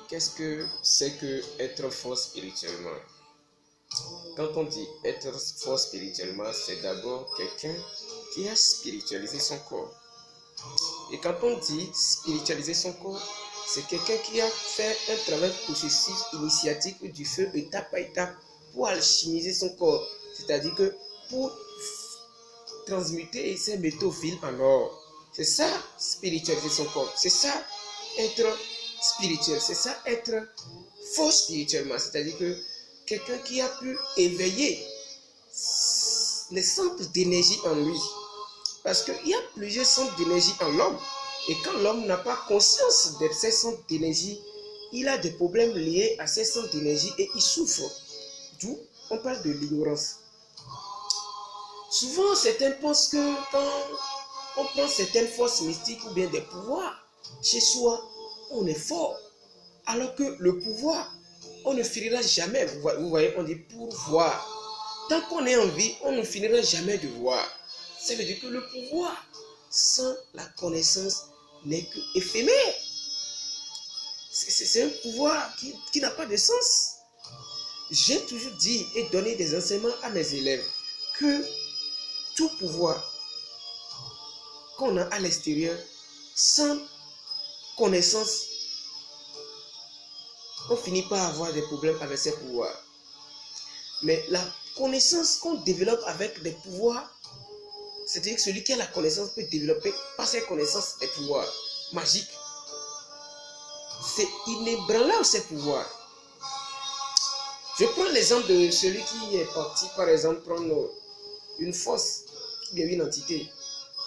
qu'est-ce que c'est que être fort spirituellement? Quand on dit être fort spirituellement, c'est d'abord quelqu'un qui a spiritualisé son corps. Et quand on dit spiritualiser son corps, c'est quelqu'un qui a fait un travail processus initiatique du feu étape par étape pour alchimiser son corps. C'est-à-dire que pour transmuter ces métaux fils en or. C'est ça, spiritualiser son corps. C'est ça, être spirituel. C'est ça, être fort spirituellement. C'est-à-dire que quelqu'un qui a pu éveiller les centres d'énergie en lui. Parce qu'il y a plusieurs centres d'énergie en l'homme. Et quand l'homme n'a pas conscience de ces centres d'énergie, il a des problèmes liés à ces centres d'énergie et il souffre. D'où on parle de l'ignorance. Souvent, certains pensent que quand on prend certaines forces mystiques ou bien des pouvoirs chez soi, on est fort. Alors que le pouvoir, on ne finira jamais. Vous voyez, on dit pourvoir. Tant qu'on est en vie, on ne finira jamais de voir. Ça veut dire que le pouvoir, sans la connaissance, n'est que éphémère. C'est un pouvoir qui n'a pas de sens. J'ai toujours dit et donné des enseignements à mes élèves que tout pouvoir qu'on a à l'extérieur, sans connaissance, on finit par avoir des problèmes avec ces pouvoirs. Mais la connaissance qu'on développe avec des pouvoirs, c'est-à-dire que celui qui a la connaissance peut développer par ses connaissances des pouvoirs magiques. C'est inébranlable ces pouvoirs. Je prends l'exemple de celui qui est parti, par exemple, prendre une force, ou bien une entité.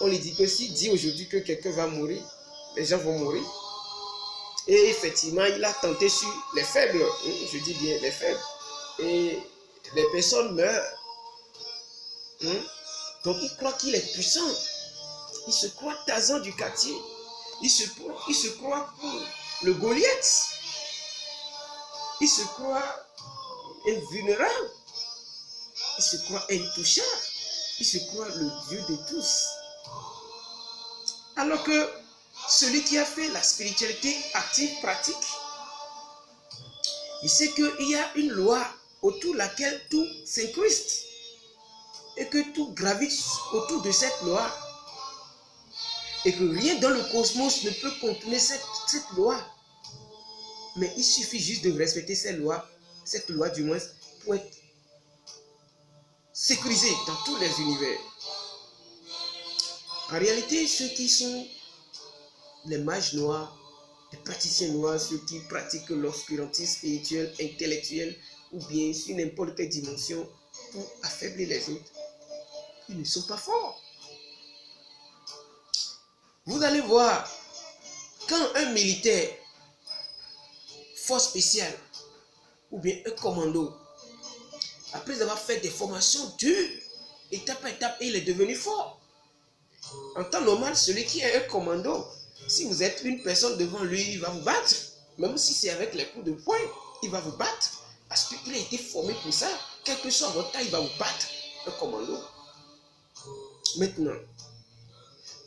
On lui dit que s'il dit aujourd'hui que quelqu'un va mourir, les gens vont mourir. Et effectivement, il a tenté sur les faibles, je dis bien les faibles, et les personnes meurent. Donc il croit qu'il est puissant. Il se croit Tarzan du quartier. Il se croit le Goliath. Il se croit invulnérable. Il se croit intouchable. Il se croit le Dieu de tous. Alors que celui qui a fait la spiritualité active, pratique, il sait qu'il y a une loi autour de laquelle tout s'incruste et que tout gravite autour de cette loi et que rien dans le cosmos ne peut contourner cette loi. Mais il suffit juste de respecter cette loi du moins, pour être sécurisé dans tous les univers. En réalité, ceux qui sont les mages noirs, les praticiens noirs, ceux qui pratiquent l'obscurantisme spirituel, intellectuel, ou bien sur n'importe quelle dimension pour affaiblir les autres, ils ne sont pas forts. Vous allez voir, quand un militaire, force spéciale, ou bien un commando, après avoir fait des formations dures, étape par étape, il est devenu fort. En temps normal, celui qui est un commando, si vous êtes une personne devant lui, il va vous battre. Même si c'est avec les coups de poing, il va vous battre. Parce qu'il a été formé pour ça. Quel que soit votre taille, il va vous battre. Un commando. Maintenant,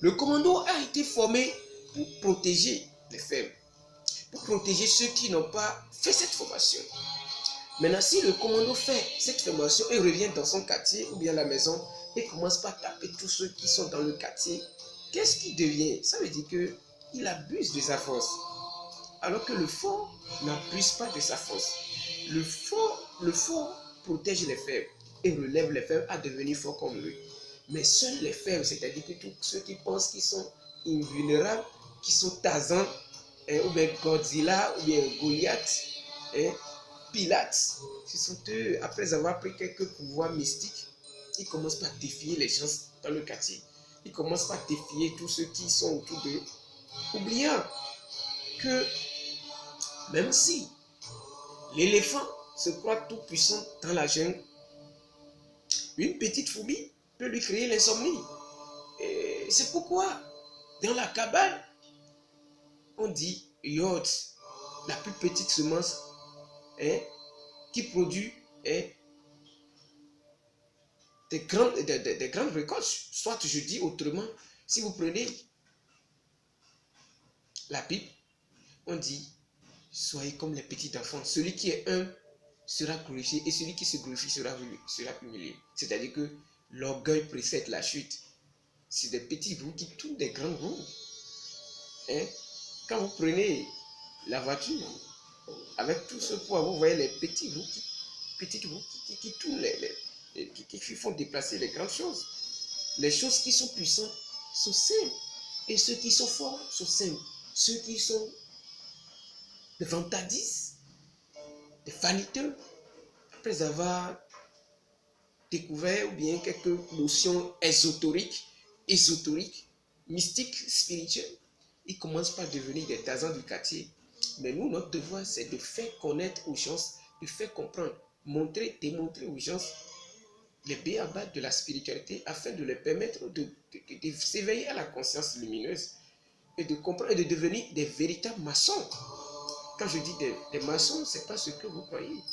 le commando a été formé pour protéger les faibles. Pour protéger ceux qui n'ont pas fait cette formation. Maintenant, si le commando fait cette formation et revient dans son quartier ou bien à la maison et commence par taper tous ceux qui sont dans le quartier, qu'est-ce qu'il devient? Ça veut dire qu'il abuse de sa force. Alors que le fort n'abuse pas de sa force. Le fort protège les faibles et relève les faibles à devenir forts comme lui. Mais seuls les faibles, c'est-à-dire que tous ceux qui pensent qu'ils sont invulnérables, qui sont Tarzan, ou bien Godzilla, ou bien Goliath, Pilate, ce sont eux, après avoir pris quelques pouvoirs mystiques, ils commencent par défier les gens dans le quartier. Ils commencent par défier tous ceux qui sont autour d'eux, oubliant que même si l'éléphant se croit tout puissant dans la jungle, une petite fourmi peut lui créer l'insomnie. Et c'est pourquoi dans la cabane, on dit yod, la plus petite semence qui produit des grandes récoltes. Soit je dis autrement, si vous prenez la Bible, on dit Soyez comme les petits enfants. Celui qui est un sera glorifié et celui qui se glorifie sera humilié. C'est-à-dire que l'orgueil précède la chute. C'est des petits roues qui tournent des grandes roues. Hein? Quand vous prenez la voiture, avec tout ce poids, vous voyez les petits roues qui tournent, qui font déplacer les grandes choses. Les choses qui sont puissantes sont simples. Et ceux qui sont forts sont simples. Ceux qui sont des vantardistes, des vaniteux, après avoir découvert ou bien quelques notions ésotériques, mystiques, spirituelles, ils commencent par devenir des Tarzans du quartier. Mais nous, notre devoir, c'est de faire connaître aux gens, de faire comprendre, montrer, démontrer aux gens les béabas de la spiritualité afin de leur permettre de s'éveiller à la conscience lumineuse et de comprendre et de devenir des véritables maçons. Quand je dis des maçons, ce n'est pas ce que vous croyez.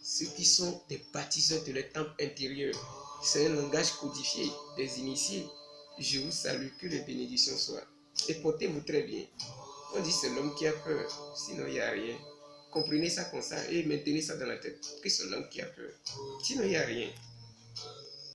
Ceux qui sont des bâtisseurs de leur temple intérieur. C'est un langage codifié des initiés. Je vous salue, que les bénédictions soient. Et portez-vous très bien. On dit c'est l'homme qui a peur, sinon il n'y a rien. Comprenez ça comme ça et maintenez ça dans la tête, que c'est l'homme qui a peur. Sinon il n'y a rien.